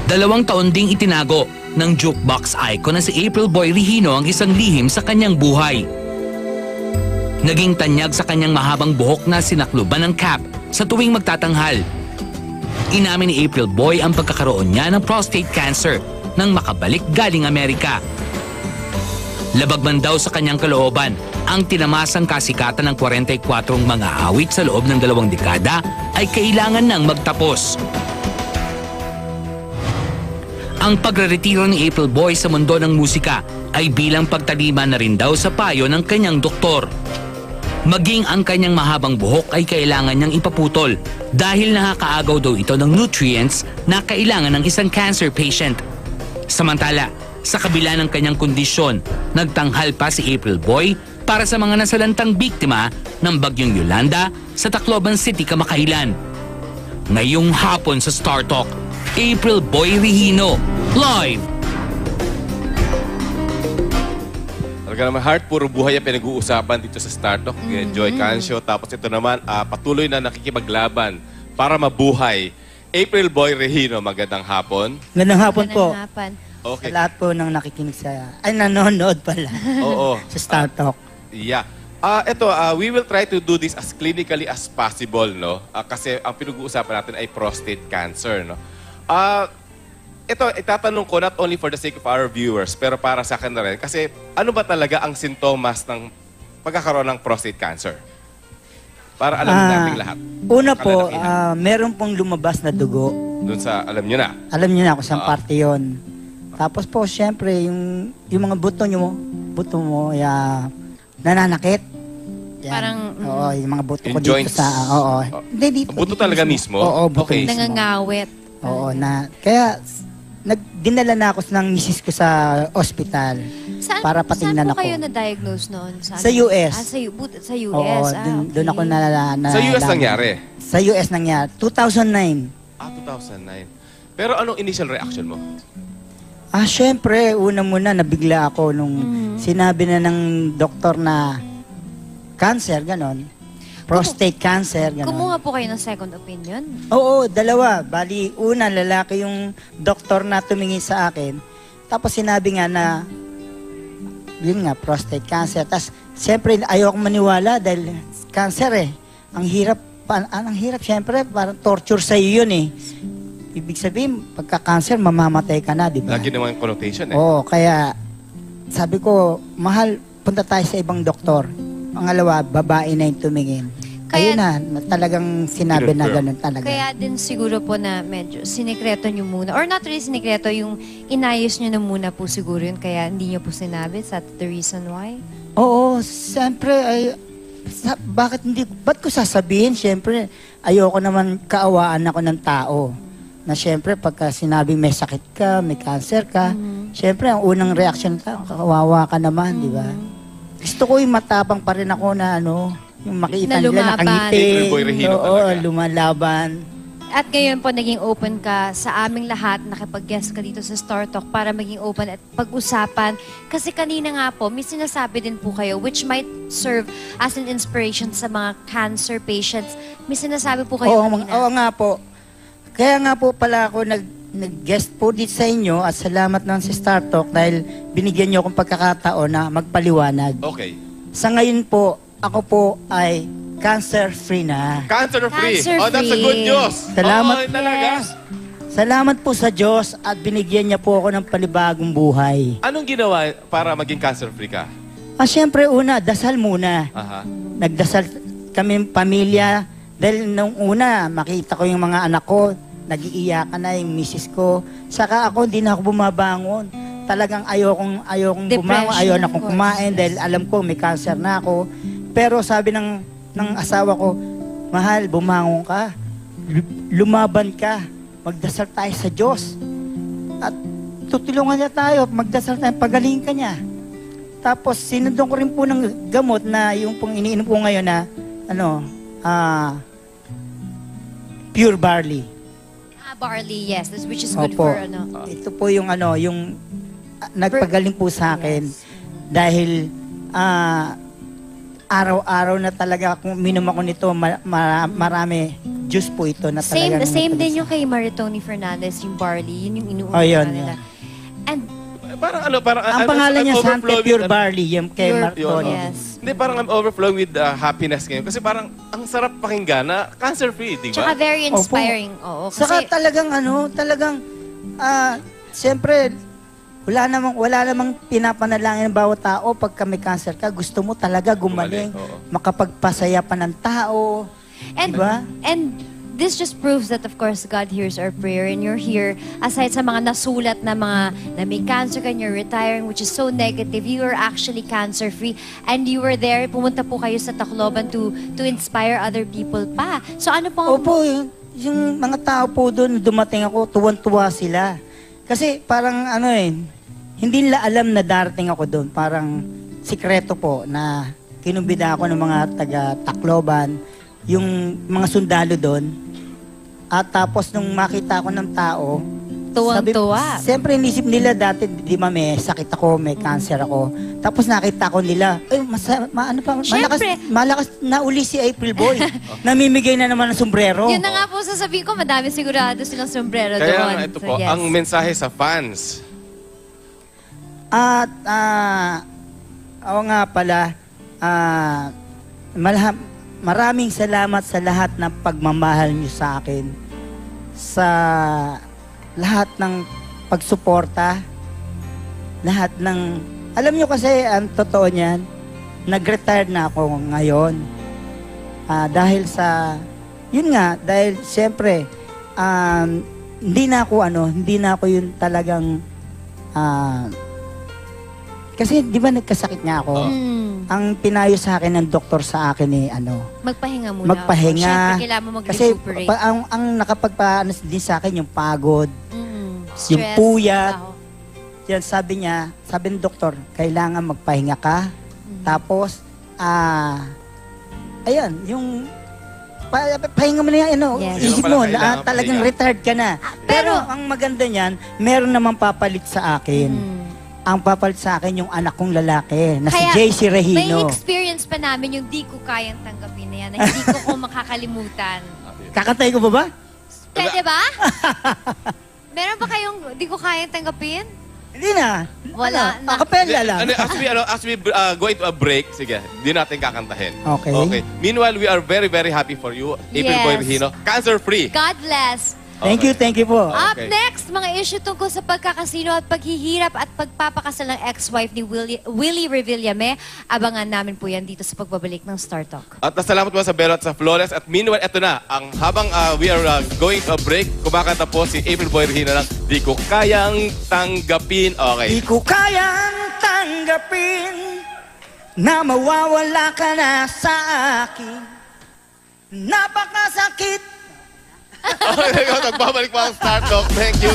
2 taon ding itinago ng jukebox icon na si April Boy Regino ang isang lihim sa kanyang buhay. Naging tanyag sa kanyang mahabang buhok na sinakluban ng cap sa tuwing magtatanghal. Inamin ni April Boy ang pagkakaroon niya ng prostate cancer nang makabalik galing Amerika. Labag man daw sa kanyang kalooban, ang tinamasang kasikatan ng 44 mga awit sa loob ng 2 dekada ay kailangan nang magtapos. Ang pagreretiro ni April Boy sa mundo ng musika ay bilang pagtalima na rin daw sa payo ng kanyang doktor. Maging ang kanyang mahabang buhok ay kailangan niyang ipaputol dahil nakakaagaw daw ito ng nutrients na kailangan ng isang cancer patient. Samantala, sa kabila ng kanyang kondisyon, nagtanghal pa si April Boy para sa mga nasalantang biktima ng Bagyong Yolanda sa Tacloban City, Kamakailan. Ngayong hapon sa Star Talk, April Boy Regino, live! Talaga naman, Heart, puro buhay ang pinag-uusapan dito sa Star Talk. Joy Cancio. Tapos ito naman, patuloy na nakikipaglaban para mabuhay. April Boy Regino, magandang hapon. Magandang hapon po. Okay. Sa lahat po ng nakikinig nanonood pala. Oo. Sa Star Talk. Yeah. We will try to do this as clinically as possible, no? Kasi ang pinag-uusapan natin ay prostate cancer, no? Ito, itatanong ko not only for the sake of our viewers, pero para sa akin na rin. Kasi ano ba talaga ang sintomas ng pagkakaroon ng prostate cancer? Para alam natin lahat. Una po, meron pong lumabas na dugo. Doon sa, alam nyo na. Alam niyo na kung saan parte yun. Tapos po, syempre, yung mga buto mo, nananakit. Yan. Parang, oo, yung mga buto ko joints. dito sa, oo. Hindi, dito. Buto talaga mismo? Oo, buto Okay. mismo. nangangawit. Oo, kaya, dinala na ako ng misis ko sa ospital. Para patingnan saan po ako. kayo na-diagnose noon? Sa US. Sa US. Oo, doon ako na Sa US nangyari? Sa US nangyari. 2009. 2009. Pero anong initial reaction mo? Syempre, una muna, nabigla ako nung sinabi na ng doktor na cancer, ganon. Prostate cancer, ganon. Kumuha po kayo ng second opinion? Oo, 2. Bali, una, lalaki yung doktor na tumingin sa akin. Tapos sinabi nga na, yun nga, prostate cancer. Tapos, siyempre, ayoko maniwala dahil cancer eh. Ang hirap, siyempre, parang torture sa iyo yun eh. Ibig sabihin, pagka-cancer, mamamatay ka na, di ba? Lagi naman yung connotation eh. Oo, kaya sabi ko, mahal, punta tayo sa ibang doktor. Pangalawa, babae na yung tumingin. Ayun na, talagang sinabi na gano'n talaga. Kaya din siguro po na medyo sinikreto nyo muna. Or not really sinikreto, yung inayos nyo na muna po siguro yun. Kaya hindi nyo po sinabi. Is that the reason why? Oo, siyempre, ba't ko sasabihin? Siyempre, ayoko naman kaawaan ako ng tao. Na siyempre, pagka sinabing may sakit ka, may cancer ka, siyempre, ang unang reaction ka, kawawa ka naman, di ba? Gusto ko yung matapang pa rin ako na yung makita Na nila lumaban. nakangiti. April Boy Regino Oo, talaga. lumalaban. At ngayon po, naging open ka sa aming lahat, nakipag-guest ka dito sa Star Talk para maging open at pag-usapan. Kasi kanina nga po, may sinasabi din po kayo which might serve as an inspiration sa mga cancer patients. May sinasabi po kayo kanina. Oo nga po. Kaya nga po pala ako nag-guest po dito sa inyo at salamat naman sa Star Talk dahil binigyan niyo akong pagkakataon na magpaliwanag. Okay. Sa ngayon po, ako po ay cancer-free na. Cancer-free. Cancer-free. Oh, that's a good news. Salamat. Oh, talaga. Yes. Salamat po sa Diyos at binigyan niya po ako ng panibagong buhay. Anong ginawa para maging cancer-free ka? Siyempre una, dasal muna. Aha. Nagdasal kami pamilya dahil nung una, makita ko yung mga anak ko, nag-iiyakan na yung misis ko. Saka ako, hindi na ako bumabangon. Talagang ayokong bumangon, ayaw na akong kumain dahil alam ko may cancer na ako. Pero sabi ng asawa ko, mahal, bumangon ka. Lumaban ka. Magdasal tayo sa Diyos. At tutulungan niya tayo. Magdasal tayo, pagaling ka niya. Tapos sinundan ko rin po ng gamot na yung pong iniinom ko ngayon na pure barley. Barley, yes. Which is good Opo. for Ito po yung yung nagpagaling po sa akin dahil araw-araw na talaga kung minom ako nito marami juice po ito na Same, talagang... same din yung kay Maritoni Fernandez, yung barley. Yun yung inuulit Oh, yun, nila. yun. And, Ang pangalan niya, Sante Pure Barley, yung kay Pure- Marconi. yes. Hindi, parang I'm overflowing with happiness ngayon. Kasi parang ang sarap pakinggan na cancer-free, di Tsaka ba? very inspiring. Oo, Saka kasi, talagang, siyempre, wala namang pinapanalangin ng bawat tao pagka may cancer ka. Gusto mo talaga gumaling, Oo. makapagpasaya pa ng tao. and, diba? and this just proves that, of course, God hears our prayer. And you're here, aside sa mga nasulat na mga na may cancer ka and you're retiring, which is so negative, you are actually cancer-free. And you were there, pumunta po kayo sa Tacloban to inspire other people pa. So ano po? Opo, yung mga tao po doon, dumating ako, tuwan-tuwa sila. Kasi parang hindi nila alam na darating ako doon. Parang sikreto po na kinumbida ako ng mga taga Tacloban, yung mga sundalo doon. At tapos nung makita ko ng tao, Tuwang-tuwa. Siyempre inisip nila dati, di ba may sakit ako, may cancer ako. Tapos nakita ko nila, malakas na uli si April Boy. Namimigay na naman ng sombrero. Yun na nga po sasabihin ko, madami sigurado silang sombrero doon. Kaya nga, ito So, po, yes. ang mensahe sa fans. At, oo nga pala, maraming salamat sa lahat ng pagmamahal niyo sa akin. Sa lahat ng pagsuporta. Lahat ng, alam niyo kasi, ang totoo niyan, nag-retire na ako ngayon. Dahil sa, yun nga, dahil siyempre, hindi na ako yun talagang, kasi di ba nagkasakit nga ako? Ang pinayo sa akin ng doktor sa akin Magpahinga muna. magpahinga. Siyempre, kailangan mo Kasi mag-recuperate. ang nakapagpaano din sa akin yung pagod, Stress, yung puyat. trabaho. Yan sabi ng doktor, kailangan magpahinga ka. Tapos, ayan, yung pahinga mo na yan, Yes. isip Yun pala, mo, kailangan talagang pahinga. retired ka na. Pero ang maganda niyan, meron namang papalit sa akin. Ang papalit sa akin yung anak kong lalaki, na Kaya, si JC may Regino. experience pa namin yung di ko kayang tanggapin na yan, na hindi ko makakalimutan. Kakantay ko pa ba? Pwede ba? Meron ba kayong di ko kayang tanggapin? Hindi na. Wala na. Acapella lang. As we go into a break, sige, di natin kakantahin. Okay. Meanwhile, we are very, very happy for you, April Yes. Boy Regino. Cancer-free. God bless. Thank you po. Up Okay. next, mga issue tungkol sa pagkakasino at paghihirap at pagpapakasal ng ex-wife ni Willie Revillame. Abangan namin po yan dito sa pagbabalik ng Star Talk. At salamat po sa Belo at sa Flores. At meanwhile, eto na, habang we are going to a break, kumakanta po si April Boy Regino ng Di Ko Kayang Tanggapin. Okay. Di ko kayang tanggapin na mawawala ka na sa akin. Napakasakit. Okay, nagbabalik po ang Star Talk. Thank you.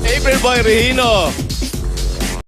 April Boy Regino.